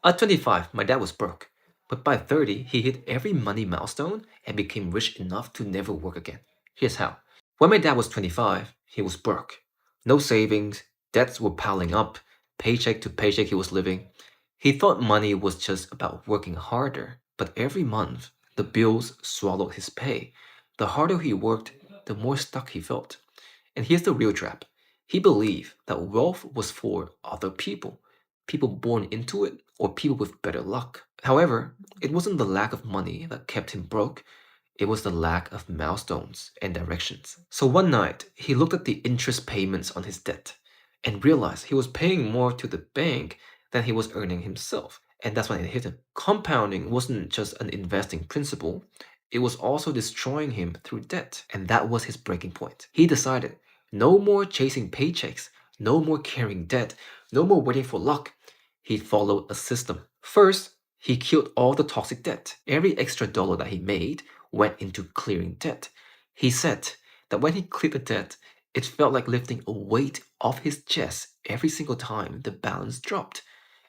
At 25, my dad was broke. But by 30, he hit every money milestone and became rich enough to never work again. Here's how. When my dad was 25, he was broke. No savings, debts were piling up, paycheck to paycheck he was living. He thought money was just about working harder, but every month, the bills swallowed his pay. The harder he worked, the more stuck he felt. And here's the real trap. He believed that wealth was for other people, people born into it or people with better luck. However, it wasn't the lack of money that kept him broke, it was the lack of milestones and directions. So one night, he looked at the interest payments on his debt and realized he was paying more to the bank than he was earning himself. And that's when it hit him. Compounding wasn't just an investing principle, it was also destroying him through debt. And that was his breaking point. He decided no more chasing paychecks, no more carrying debt, no more waiting for luck. He followed a system. First, he killed all the toxic debt. Every extra dollar that he made went into clearing debt. He said that when he cleared the debt, it felt like lifting a weight off his chest every single time the balance dropped.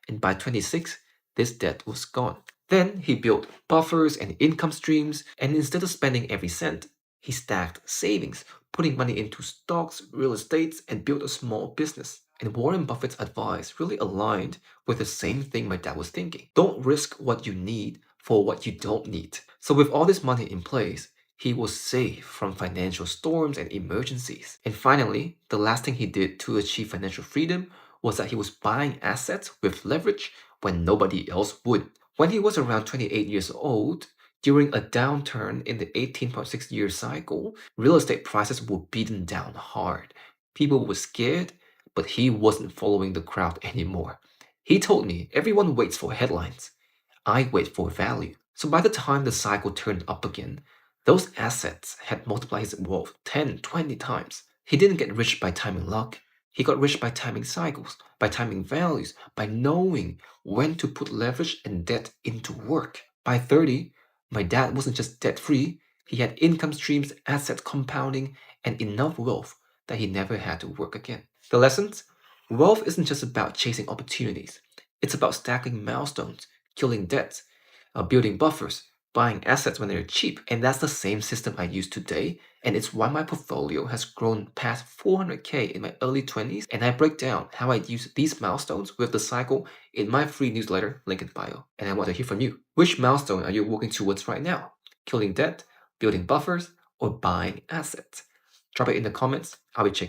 And by 26, this debt was gone. Then he built buffers and income streams, and instead of spending every cent, he stacked savings, putting money into stocks, real estates, and built a small business. And Warren Buffett's advice really aligned with the same thing my dad was thinking. Don't risk what you need for what you don't need. So, with all this money in place, he was safe from financial storms and emergencies. And finally, the last thing he did to achieve financial freedom was that he was buying assets with leverage when nobody else would. When he was around 28 years old, during a downturn in the 18.6-year cycle, real estate prices were beaten down hard. People were scared, but he wasn't following the crowd anymore. He told me, everyone waits for headlines. I wait for value. So by the time the cycle turned up again, those assets had multiplied his wealth 10, 20 times. He didn't get rich by timing luck. He got rich by timing cycles, by timing values, by knowing when to put leverage and debt into work. By 30, my dad wasn't just debt free, he had income streams, assets compounding, and enough wealth that he never had to work again. The lessons? Wealth isn't just about chasing opportunities, it's about stacking milestones, killing debts, building buffers, buying assets when they're cheap. And that's the same system I use today. And it's why my portfolio has grown past 400K in my early 20s. And I break down how I use these milestones with the cycle in my free newsletter, link in bio. And I want to hear from you. Which milestone are you working towards right now? Killing debt, building buffers, or buying assets? Drop it in the comments. I'll be checking.